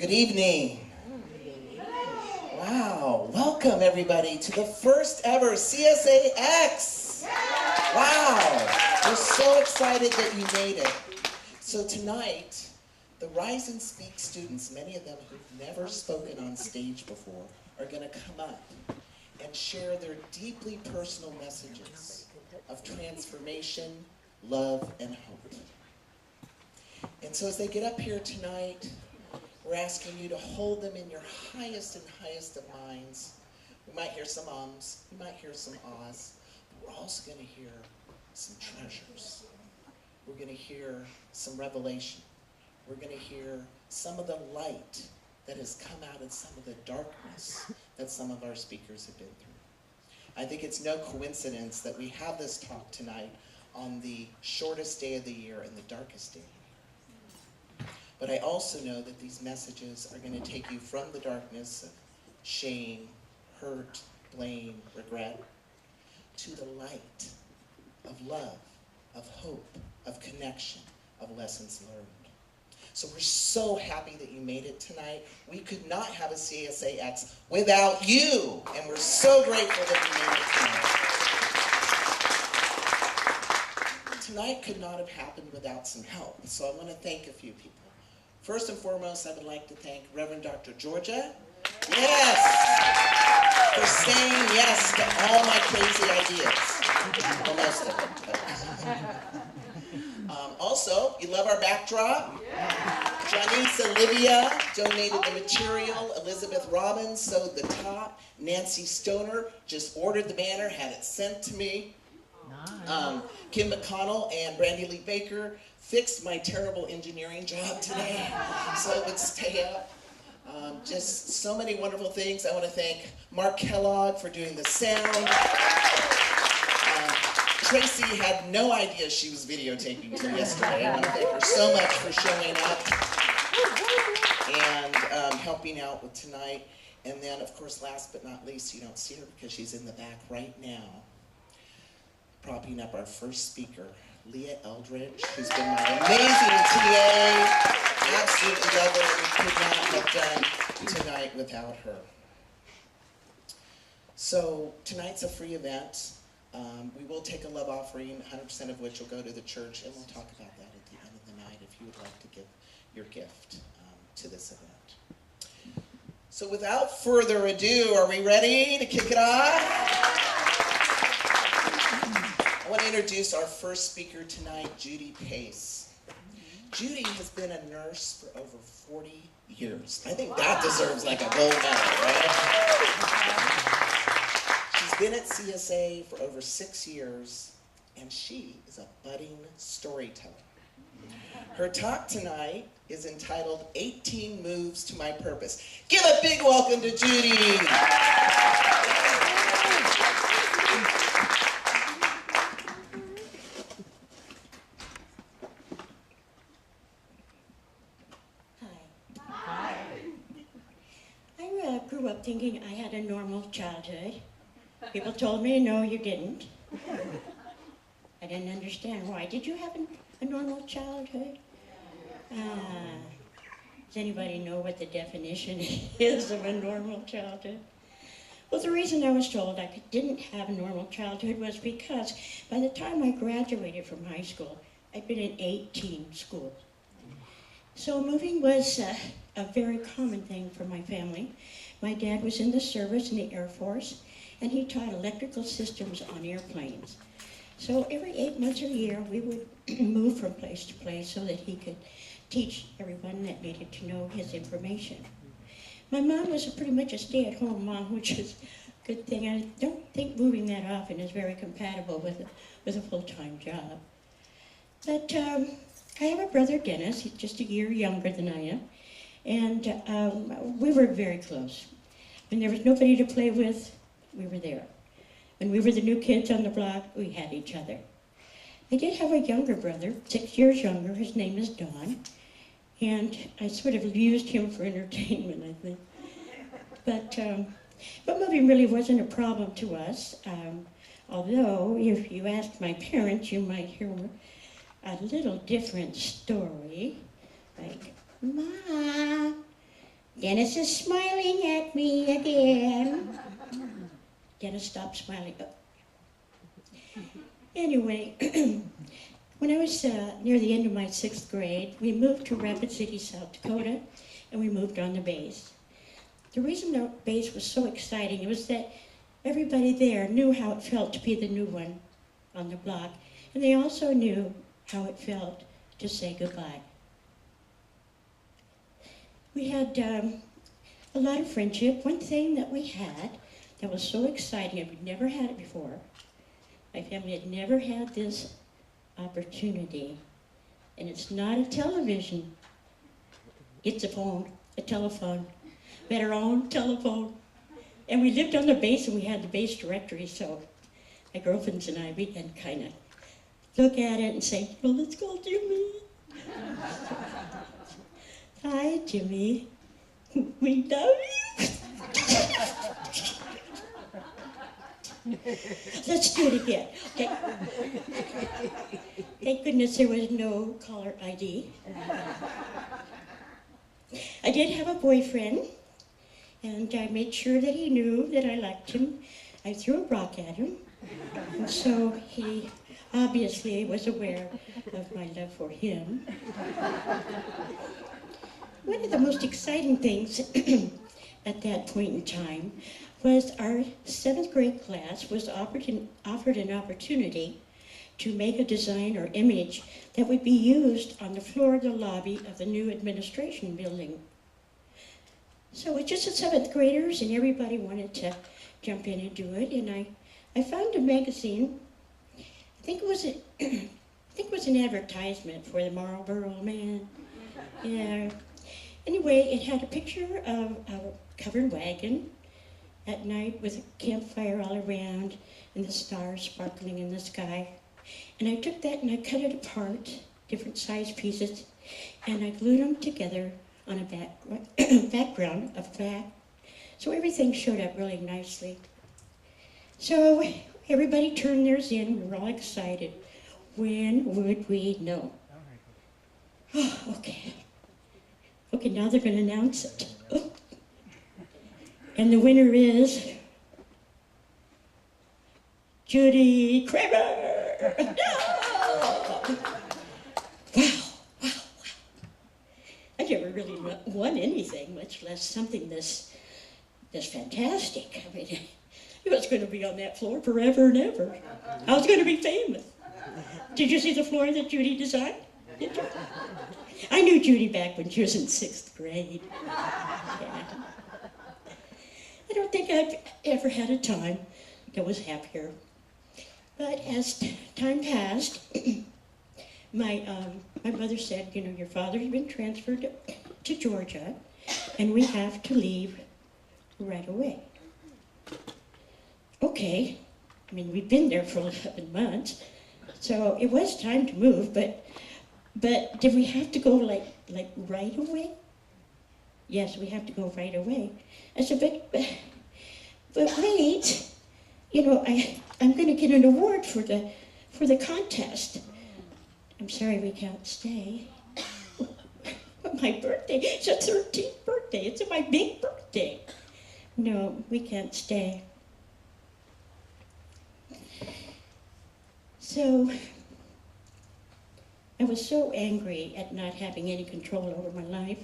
Good evening. Wow, welcome everybody to the first ever CSAx. Wow, we're so excited that you made it. So tonight, the Rise and Speak students, many of them who've never spoken on stage before, are going to come up and share their deeply personal messages of transformation, love, and hope. And so as they get up here tonight, we're asking you to hold them in your highest and highest of minds. We might hear some ums, we might hear some ahs, but we're also going to hear some treasures. We're going to hear some revelation. We're going to hear some of the light that has come out of some of the darkness that some of our speakers have been through. I think it's no coincidence that we have this talk tonight on the shortest day of the year and the darkest day of the year. But I also know that these messages are going to take you from the darkness of shame, hurt, blame, regret, to the light of love, of hope, of connection, of lessons learned. So we're so happy that you made it tonight. We could not have a CSAx without you, and we're so grateful that you made it tonight. Tonight could not have happened without some help, so I want to thank a few people. First and foremost, I would like to thank Reverend Dr. Georgia. Yes! For saying yes to all my crazy ideas. Well, most of them. Also, you love our backdrop? Janice Olivia donated the material. Elizabeth Robbins sewed the top. Nancy Stoner just ordered the banner, had it sent to me. Kim McConnell and Brandy Lee Baker fixed my terrible engineering job today so it would stay up. Just so many wonderful things. I want to thank Mark Kellogg for doing the sound. Tracy had no idea she was videotaping till yesterday. I want to thank her so much for showing up and helping out with tonight. And then, of course, last but not least, you don't see her because she's in the back right now, propping up our first speaker, Leah Eldridge, who's been my amazing TA. Absolutely love her. We could not have done tonight without her. So tonight's a free event. We will take a love offering, 100% of which will go to the church, and we'll talk about that at the end of the night if you would like to give your gift to this event. So without further ado, are we ready to kick it off? I want to introduce our first speaker tonight, Judy Pace. Judy has been a nurse for over 40 years. I think that deserves like a gold medal, right? She's been at CSA for over 6 years, and she is a budding storyteller. Her talk tonight is entitled 18 Moves to My Purpose. Give a big welcome to Judy. Grew up thinking I had a normal childhood. People told me, no, you didn't. I didn't understand why. Did you have a normal childhood? Does anybody know what the definition is of a normal childhood? Well, the reason I was told I didn't have a normal childhood was because by the time I graduated from high school, I'd been in 18 schools. So moving was a very common thing for my family. My dad was in the service in the Air Force, and he taught electrical systems on airplanes. So every 8 months or a year, we would move from place to place so that he could teach everyone that needed to know his information. My mom was pretty much a stay-at-home mom, which is a good thing. I don't think moving that often is very compatible with a full-time job. But I have a brother, Dennis. He's just a year younger than I am. And we were very close. When there was nobody to play with, we were there. When we were the new kids on the block, we had each other. I did have a younger brother, 6 years younger. His name is Don. And I sort of used him for entertainment, I think. But moving really wasn't a problem to us. Although, if you asked my parents, you might hear a little different story. Like, Ma, Dennis is smiling at me again. Dennis stopped smiling. Anyway, when I was near the end of my 6th grade, we moved to Rapid City, South Dakota, and we moved on the base. The reason the base was so exciting was that everybody there knew how it felt to be the new one on the block, and they also knew how it felt to say goodbye. We had a lot of friendship. One thing that we had that was so exciting, and we'd never had it before, my family had never had this opportunity, and it's not a television, it's a phone, a telephone. We had our own telephone, and we lived on the base, and we had the base directory, so my girlfriends and I, we can kind of look at it and say, well, let's call Jimmy. Hi, Jimmy. We love you. Let's do it again. Okay. Thank goodness there was no caller ID. I did have a boyfriend, and I made sure that he knew that I liked him. I threw a rock at him, and so he obviously was aware of my love for him. One of the most exciting things at that point in time was our 7th grade class was offered an opportunity to make a design or image that would be used on the floor of the lobby of the new administration building. So it was just the 7th graders, and everybody wanted to jump in and do it, and I found a magazine. I think it was an advertisement for the Marlboro Man. Yeah. Anyway, it had a picture of a covered wagon at night with a campfire all around and the stars sparkling in the sky. And I took that and I cut it apart, different size pieces, and I glued them together on a background of black. So everything showed up really nicely. So everybody turned theirs in. We were all excited. When would we know? Oh, okay. Okay, now they're going to announce it. And the winner is Judy Kramer. No! Wow. I never really won anything, much less something this fantastic. I mean, it was going to be on that floor forever and ever. I was going to be famous. Did you see the floor that Judy designed? Did you? I knew Judy back when she was in 6th grade. Yeah. I don't think I've ever had a time that was happier. But as time passed, my mother said, you know, your father's been transferred to Georgia, and we have to leave right away. Okay. I mean, we've been there for 11 months, so it was time to move, but did we have to go like right away? Yes, we have to go right away. I said, but wait, you know, I'm going to get an award for the contest. I'm sorry, we can't stay. But my birthday, it's a 13th birthday. It's my big birthday. No, we can't stay. So I was so angry at not having any control over my life.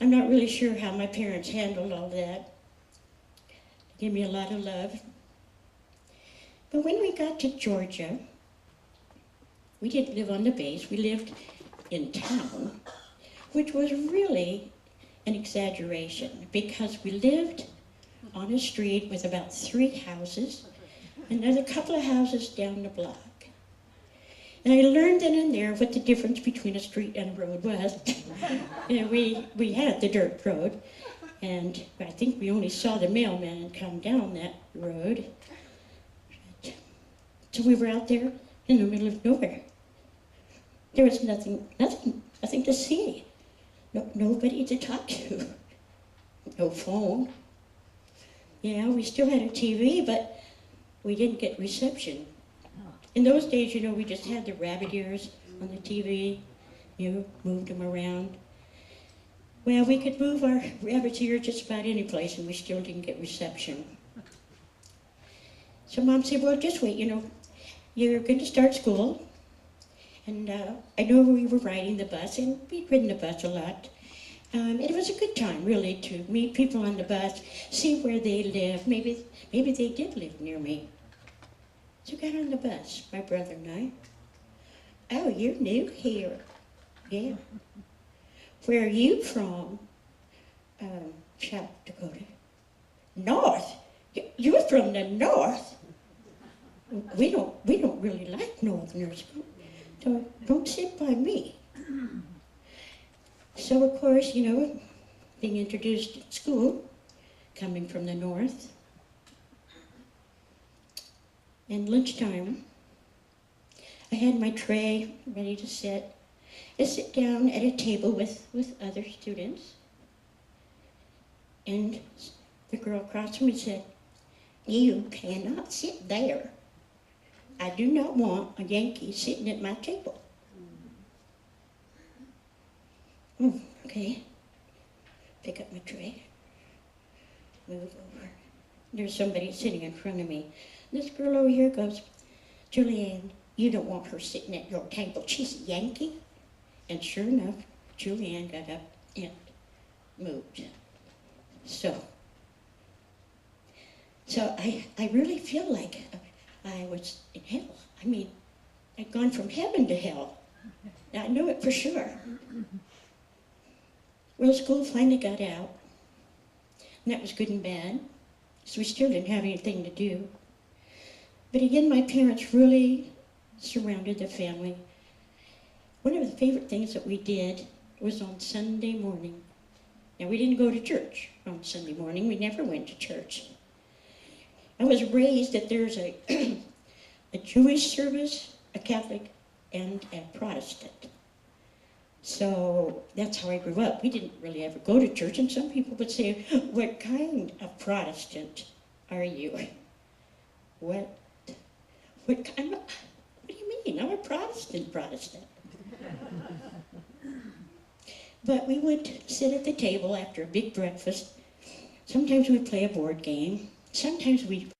I'm not really sure how my parents handled all that. They gave me a lot of love. But when we got to Georgia, we didn't live on the base, we lived in town, which was really an exaggeration because we lived on a street with about 3 houses, another couple of houses down the block. And I learned then and there what the difference between a street and a road was. You know, we had the dirt road, and I think we only saw the mailman come down that road. So we were out there in the middle of nowhere. There was nothing to see. Nobody to talk to. No phone. Yeah, we still had a TV, but we didn't get reception. In those days, you know, we just had the rabbit ears on the TV, you moved them around. Well, we could move our rabbits here just about any place and we still didn't get reception. So Mom said, well, just wait, you're going to start school. And I know we were riding the bus, and we'd ridden the bus a lot. It was a good time, really, to meet people on the bus, see where they live. Maybe they did live near me. So we got on the bus, my brother and I. Oh, you're new here. Yeah. Where are you from? South Dakota. North? You're from the north? We don't really like Northerners. Don't sit by me. So, of course, being introduced at school, coming from the north. And lunchtime, I had my tray ready to sit. I sit down at a table with other students. And the girl across from me said, you cannot sit there. I do not want a Yankee sitting at my table. Oh, okay. Pick up my tray. Move over. There's somebody sitting in front of me. This girl over here goes, Julianne, you don't want her sitting at your table. She's a Yankee. And sure enough, Julianne got up and moved. So I really feel like I was in hell. I mean, I'd gone from heaven to hell. I knew it for sure. Well, school finally got out, and that was good and bad, so we still didn't have anything to do. But again, my parents really surrounded the family. One of the favorite things that we did was on Sunday morning. Now, we didn't go to church on Sunday morning. We never went to church. I was raised that there's a Jewish service, a Catholic, and a Protestant. So that's how I grew up. We didn't really ever go to church, and some people would say, what kind of Protestant are you? What kind of, what do you mean? I'm a Protestant. But we would sit at the table after a big breakfast. Sometimes we'd play a board game. Sometimes we'd